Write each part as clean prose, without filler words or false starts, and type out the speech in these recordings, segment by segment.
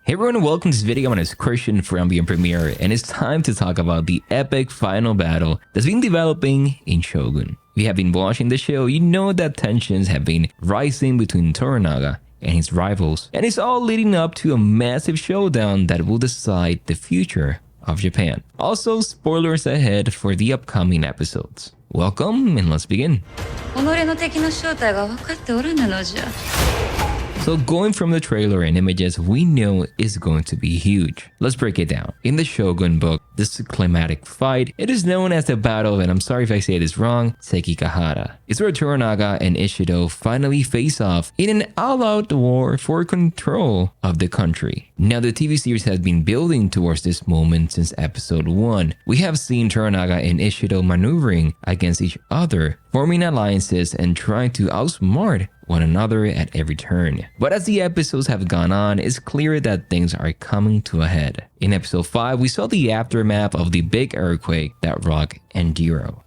Hey everyone, welcome to this video. My name is Christian from the Premiere, and it's time to talk about the epic final battle that's been developing in Shōgun. If you have been watching the show, you know that tensions have been rising between Toranaga and his rivals, and it's all leading up to a massive showdown that will decide the future of Japan. Also, spoilers ahead for the upcoming episodes. Welcome, and let's begin. So going from the trailer and images, we know it's going to be huge. Let's break it down. In the Shōgun book, this climactic fight, it is known as the Battle, and I'm sorry if I say this wrong, Sekigahara. It's where Toranaga and Ishido finally face off in an all-out war for control of the country. Now, the TV series has been building towards this moment since episode 1. We have seen Toranaga and Ishido maneuvering against each other, forming alliances and trying to outsmart one another at every turn. But as the episodes have gone on, it's clear that things are coming to a head. In episode 5, we saw the aftermath of the big earthquake that rocked Endiro.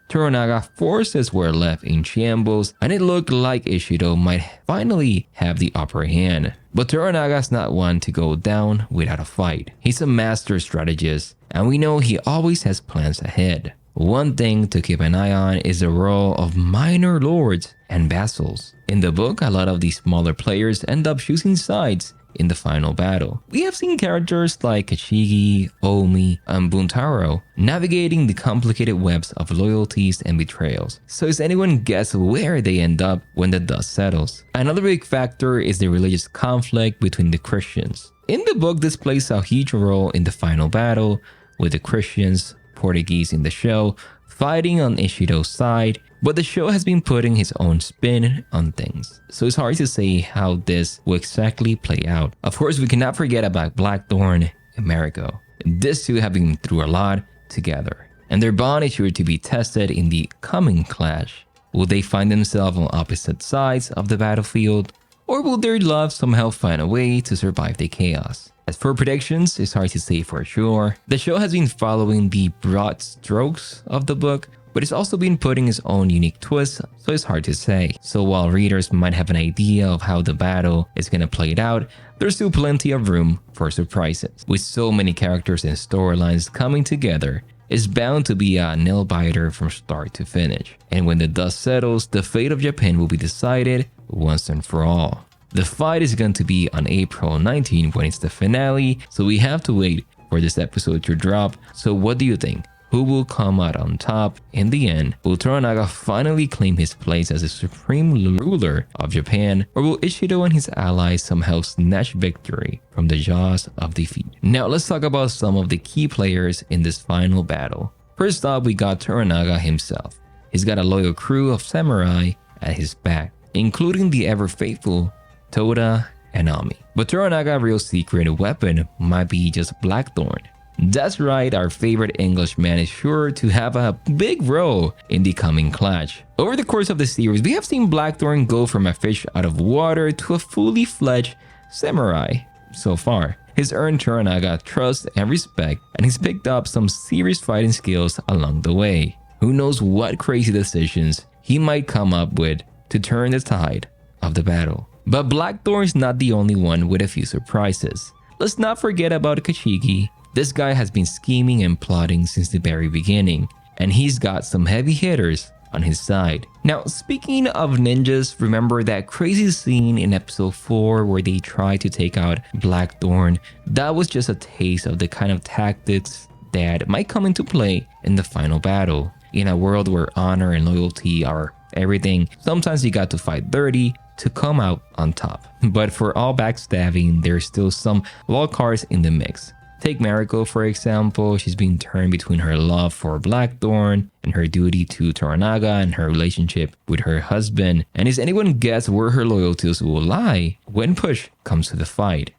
Toranaga forces were left in shambles, and it looked like Ishido might finally have the upper hand. But Toranaga's not one to go down without a fight. He's a master strategist, and we know he always has plans ahead. One thing to keep an eye on is the role of minor lords and vassals. In the book, a lot of these smaller players end up choosing sides in the final battle. We have seen characters like Kachigi, Omi, and Buntaro navigating the complicated webs of loyalties and betrayals. So is anyone guess where they end up when the dust settles? Another big factor is the religious conflict between the Christians. In the book, this plays a huge role in the final battle, with the Christians, Portuguese in the show, fighting on Ishido's side, but the show has been putting his own spin on things, so it's hard to say how this will exactly play out. Of course, we cannot forget about Blackthorne and Mariko. These two have been through a lot together, and their bond is sure to be tested in the coming clash. Will they find themselves on opposite sides of the battlefield, or will their love somehow find a way to survive the chaos? As for predictions, it's hard to say for sure. The show has been following the broad strokes of the book, but it's also been putting its own unique twist, so it's hard to say. So while readers might have an idea of how the battle is gonna play it out, there's still plenty of room for surprises. With so many characters and storylines coming together, it's bound to be a nail-biter from start to finish. And when the dust settles, the fate of Japan will be decided once and for all. The fight is going to be on April 19 when it's the finale, so we have to wait for this episode to drop. So what do you think? Who will come out on top in the end? Will Toranaga finally claim his place as the supreme ruler of Japan, or will Ishido and his allies somehow snatch victory from the jaws of defeat? Now let's talk about some of the key players in this final battle. First up, we got Toranaga himself. He's got a loyal crew of samurai at his back, including the ever-faithful Toda and Ami. But Toranaga's real secret weapon might be just Blackthorne. That's right, our favorite Englishman is sure to have a big role in the coming clash. Over the course of the series, we have seen Blackthorne go from a fish out of water to a fully fledged samurai so far. He's earned Toranaga trust and respect, and he's picked up some serious fighting skills along the way. Who knows what crazy decisions he might come up with to turn the tide of the battle. But Blackthorne is not the only one with a few surprises. Let's not forget about Kachigi. This guy has been scheming and plotting since the very beginning, and he's got some heavy hitters on his side. Now, speaking of ninjas, remember that crazy scene in episode 4 where they tried to take out Blackthorne? That was just a taste of the kind of tactics that might come into play in the final battle. In a world where honor and loyalty are everything, sometimes you got to fight dirty to come out on top. But for all backstabbing, there's still some wild cards in the mix. Take Mariko for example. She's been turned between her love for Blackthorne and her duty to Toranaga and her relationship with her husband. And is anyone guess where her loyalties will lie when push comes to the fight?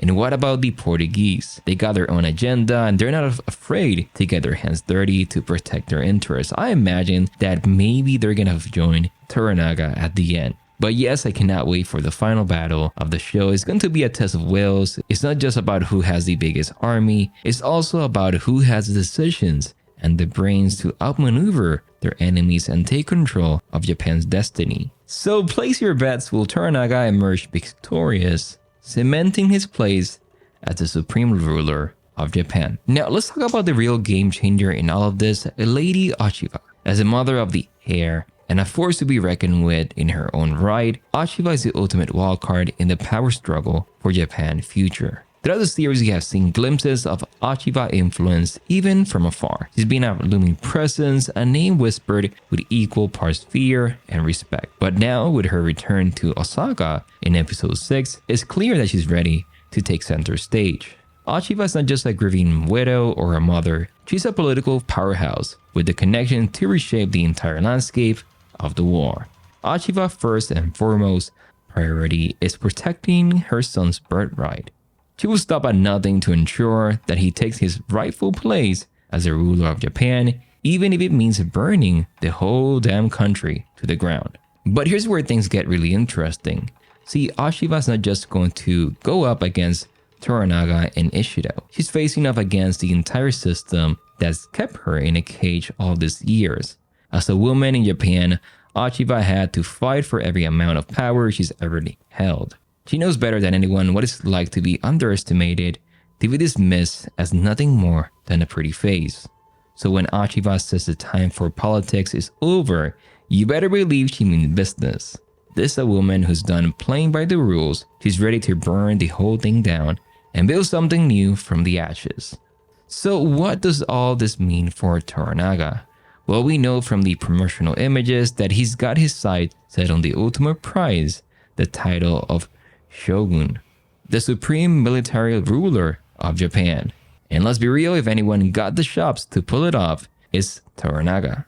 And what about the Portuguese? They got their own agenda and they're not afraid to get their hands dirty to protect their interests. I imagine that maybe they're gonna join Toranaga at the end. But yes, I cannot wait for the final battle of the show. It's going to be a test of wills. It's not just about who has the biggest army, it's also about who has the decisions and the brains to outmaneuver their enemies and take control of Japan's destiny. So place your bets, will Toranaga emerge victorious, cementing his place as the supreme ruler of Japan? Now let's talk about the real game changer in all of this, Lady Aiva. As a mother of the heir and a force to be reckoned with in her own right, Aiva is the ultimate wildcard in the power struggle for Japan's future. Throughout the series, we have seen glimpses of Aiva's influence even from afar. She's been a looming presence, a name whispered with equal parts fear and respect. But now, with her return to Osaka in episode 6, it's clear that she's ready to take center stage. Aiva is not just a grieving widow or a mother, she's a political powerhouse with the connection to reshape the entire landscape of the war. Aiva's first and foremost priority is protecting her son's birthright. She will stop at nothing to ensure that he takes his rightful place as the ruler of Japan, even if it means burning the whole damn country to the ground. But here's where things get really interesting. See, Aiva is not just going to go up against Toranaga and Ishido. She's facing off against the entire system that's kept her in a cage all these years. As a woman in Japan, Aiva had to fight for every amount of power she's ever held. She knows better than anyone what it's like to be underestimated, to be dismissed as nothing more than a pretty face. So when Aiva says the time for politics is over, you better believe she means business. This is a woman who's done playing by the rules. She's ready to burn the whole thing down and build something new from the ashes. So what does all this mean for Toranaga? Well, we know from the promotional images that he's got his sights set on the ultimate prize, the title of Shōgun, the supreme military ruler of Japan. And let's be real, if anyone got the chops to pull it off, it's Toranaga.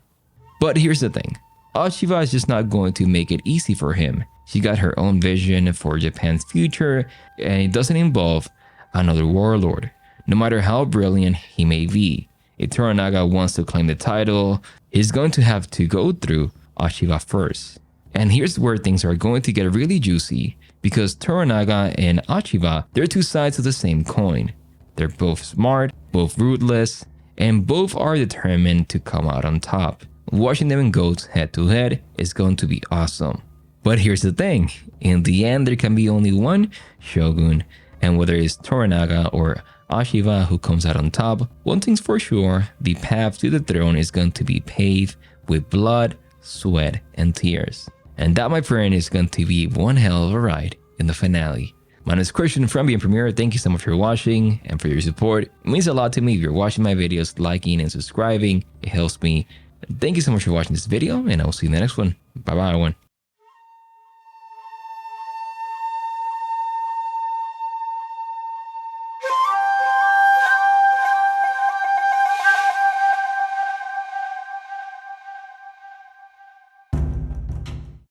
But here's the thing, Aiva is just not going to make it easy for him. She got her own vision for Japan's future, and it doesn't involve another warlord, no matter how brilliant he may be. If Toranaga wants to claim the title, he's going to have to go through Aiva first. And here's where things are going to get really juicy, because Toranaga and Aiva, they're two sides of the same coin. They're both smart, both ruthless, and both are determined to come out on top. Watching them go head to head is going to be awesome. But here's the thing, in the end there can be only one Shōgun, and whether it's Toranaga or Aiva who comes out on top, one thing's for sure, the path to the throne is going to be paved with blood, sweat, and tears. And that, my friend, is going to be one hell of a ride in the finale. My name is Christian from Being Premiere. Thank you so much for watching and for your support. It means a lot to me if you're watching my videos, liking and subscribing. It helps me. Thank you so much for watching this video, and I will see you in the next one. Bye bye, everyone.